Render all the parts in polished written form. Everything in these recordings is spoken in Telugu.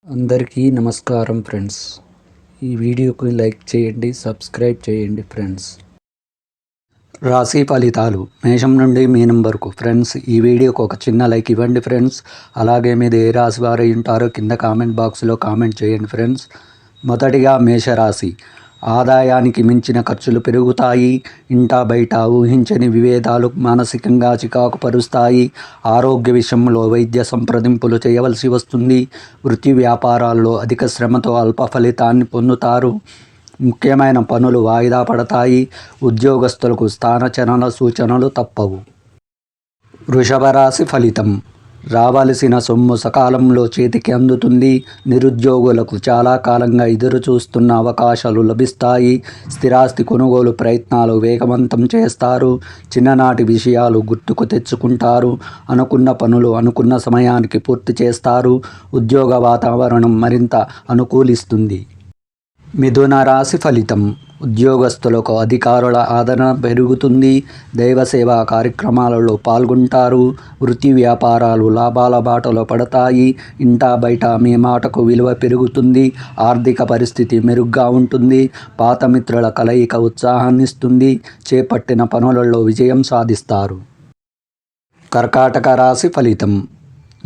అందరికీ నమస్కారం ఫ్రెండ్స్. ఈ వీడియోకి లైక్ చేయండి, సబ్స్క్రైబ్ చేయండి ఫ్రెండ్స్. రాశి ఫలితాలు మేషం నుండి మీనం వరకు. ఫ్రెండ్స్, ఈ వీడియోకి ఒక చిన్న లైక్ ఇవ్వండి ఫ్రెండ్స్. అలాగే మీరు ఏ రాశి వారు ఉంటారో కింద కామెంట్ బాక్స్లో కామెంట్ చేయండి ఫ్రెండ్స్. మొదటిగా మేషరాశి. ఆదాయానికి మించిన ఖర్చులు పెరుగుతాయి. ఇంటా బయట ఊహించని విభేదాలు మానసికంగా చికాకు పరుస్తాయి. ఆరోగ్య విషయంలో వైద్య సంప్రదింపులు చేయవలసి వస్తుంది. వృత్తి వ్యాపారాల్లో అధిక శ్రమతో అల్ప ఫలితాన్ని పొందుతారు. ముఖ్యమైన పనులు వాయిదా పడతాయి. ఉద్యోగస్తులకు స్థానచలన సూచనలు తప్పవు. వృషభ రాశి ఫలితం. రావలసిన సొమ్ము సకాలంలో చేతికి అందుతుంది. నిరుద్యోగులకు చాలా కాలంగా ఎదురు చూస్తున్న అవకాశాలు లభిస్తాయి. స్థిరాస్తి కొనుగోలు ప్రయత్నాలు వేగవంతం చేస్తారు. చిన్ననాటి విషయాలు గుర్తుకు తెచ్చుకుంటారు. అనుకున్న పనులు అనుకున్న సమయానికి పూర్తి చేస్తారు. ఉద్యోగ వాతావరణం మరింత అనుకూలిస్తుంది. మిథున రాశి ఫలితం. ఉద్యోగస్తులకు అధికారుల ఆదరణ పెరుగుతుంది. దైవసేవా కార్యక్రమాలలో పాల్గొంటారు. వృత్తి వ్యాపారాలు లాభాల బాటలో పడతాయి. ఇంటా బయట మీ మాటకు విలువ పెరుగుతుంది. ఆర్థిక పరిస్థితి మెరుగ్గా ఉంటుంది. పాత మిత్రుల కలయిక ఉత్సాహాన్నిస్తుంది. చేపట్టిన పనులలో విజయం సాధిస్తారు. కర్కాటక రాశి ఫలితం.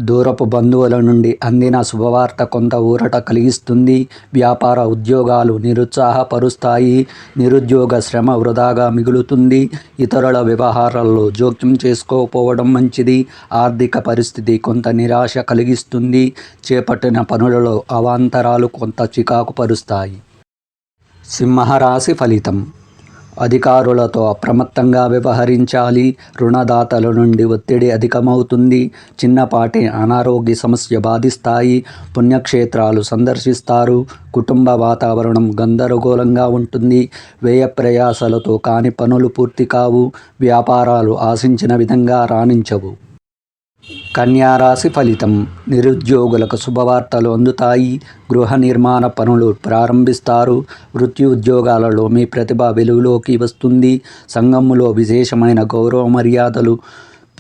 దూరపు బంధువుల నుండి అందిన శుభవార్త కొంత ఊరట కలిగిస్తుంది. వ్యాపార ఉద్యోగాలు నిరుత్సాహపరుస్తాయి. నిరుద్యోగ శ్రమ వృధాగా మిగులుతుంది. ఇతరుల వ్యవహారాల్లో జోక్యం చేసుకోకపోవడం మంచిది. ఆర్థిక పరిస్థితి కొంత నిరాశ కలిగిస్తుంది. చేపట్టిన పనులలో అవాంతరాలు కొంత చికాకు పరుస్తాయి. సింహరాశి ఫలితం. అధికారులతో అప్రమత్తంగా వ్యవహరించాలి. రుణదాతల నుండి ఒత్తిడి అధికమవుతుంది. చిన్నపాటి అనారోగ్య సమస్య బాధిస్తాయి. పుణ్యక్షేత్రాలు సందర్శిస్తారు. కుటుంబ వాతావరణం గందరగోళంగా ఉంటుంది. వ్యయ ప్రయాసాలతో కాని పనులు పూర్తి కావు. వ్యాపారాలు ఆశించిన విధంగా రాణించవు. కన్యా రాశి ఫలితం. నిరుద్యోగులకు శుభవార్తలు అందుతాయి. గృహ నిర్మాణ పనులు ప్రారంభిస్తారు. వృత్తి ఉద్యోగాలలో మీ ప్రతిభ వెలుగులోకి వస్తుంది. సంఘములో విశేషమైన గౌరవ మర్యాదలు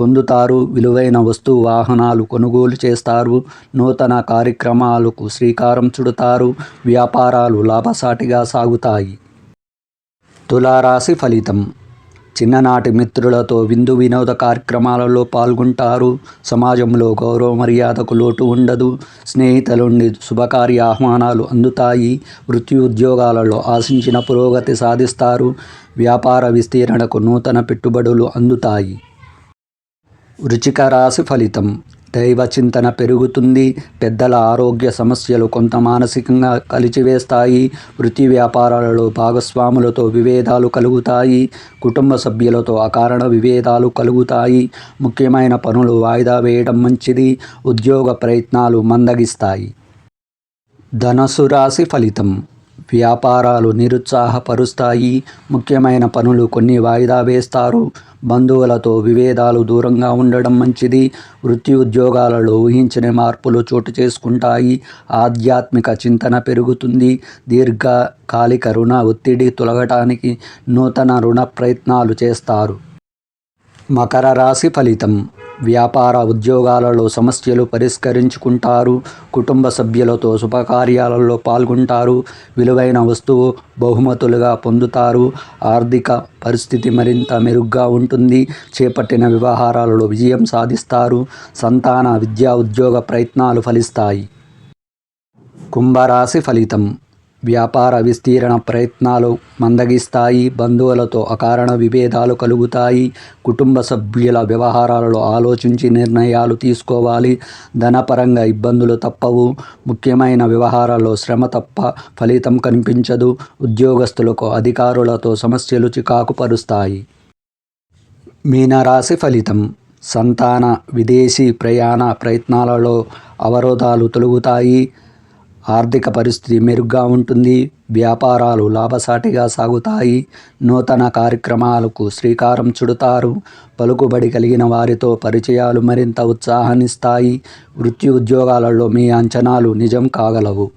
పొందుతారు. విలువైన వస్తు వాహనాలు కొనుగోలు చేస్తారు. నూతన కార్యక్రమాలకు శ్రీకారం చుడతారు. వ్యాపారాలు లాభసాటిగా సాగుతాయి. తులారాశి ఫలితం. చిన్ననాటి మిత్రులతో విందు వినోద కార్యక్రమాలలో పాల్గొంటారు. సమాజంలో గౌరవ మర్యాదకు లోటు ఉండదు. స్నేహితుల నుండి శుభకార్య ఆహ్వానాలు అందుతాయి. వృత్తి ఉద్యోగాలలో ఆశించిన పురోగతి సాధిస్తారు. వ్యాపార విస్తీరణకు నూతన పెట్టుబడులు అందుతాయి. వృశ్చిక రాశి ఫలితం. దైవ చింతన పెరుగుతుంది. పెద్దల ఆరోగ్య సమస్యలు కొంత మానసికంగా కలిచివేస్తాయి. వృత్తి వ్యాపారాలలో భాగస్వాములతో విభేదాలు కలుగుతాయి. కుటుంబ సభ్యులతో అకారణ విభేదాలు కలుగుతాయి. ముఖ్యమైన పనులు వాయిదా వేయడం మంచిది. ఉద్యోగ ప్రయత్నాలు మందగిస్తాయి. ధనుస్సు రాశి ఫలితం. వ్యాపారాలు నిరుత్సాహపరుస్తాయి. ముఖ్యమైన పనులు కొన్ని వాయిదా వేస్తారు. బంధువులతో విభేదాలు దూరంగా ఉండడం మంచిది. వృత్తి ఉద్యోగాలలో ఊహించని మార్పులు చోటు చేసుకుంటాయి. ఆధ్యాత్మిక చింతన పెరుగుతుంది. దీర్ఘకాలిక రుణ ఒత్తిడి తొలగటానికి నూతన రుణ ప్రయత్నాలు చేస్తారు. మకర రాశి ఫలితం. వ్యాపార ఉద్యోగాలలో సమస్యలు పరిష్కరించుకుంటారు. కుటుంబ సభ్యులతో శుభకార్యాలలో పాల్గొంటారు. విలువైన వస్తువు బహుమతులుగా పొందుతారు. ఆర్థిక పరిస్థితి మరింత మెరుగ్గా ఉంటుంది. చేపట్టిన వ్యవహారాలలో విజయం సాధిస్తారు. సంతాన విద్యా ఉద్యోగ ప్రయత్నాలు ఫలిస్తాయి. కుంభరాశి ఫలితం. వ్యాపార విస్తీరణ ప్రయత్నాలు మందగిస్తాయి. బంధువులతో అకారణ విభేదాలు కలుగుతాయి. కుటుంబ సభ్యుల వ్యవహారాలలో ఆలోచించి నిర్ణయాలు తీసుకోవాలి. ధనపరంగా ఇబ్బందులు తప్పవు. ముఖ్యమైన వ్యవహారాల్లో శ్రమ తప్ప ఫలితం కనిపించదు. ఉద్యోగస్తులకు అధికారులతో సమస్యలు చికాకు పరుస్తాయి. మీనరాశి ఫలితం. సంతాన విదేశీ ప్రయాణ ప్రయత్నాలలో అవరోధాలు తొలగుతాయి. ఆర్థిక పరిస్థితి మెరుగ్గా ఉంటుంది. వ్యాపారాలు లాభసాటిగా సాగుతాయి. నూతన కార్యక్రమాలకు శ్రీకారం చుడతారు. పలుకుబడి కలిగిన వారితో పరిచయాలు మరింత ఉత్సాహాన్నిస్తాయి. వృత్తి ఉద్యోగాలలో మీ అంచనాలు నిజం కాగలవు.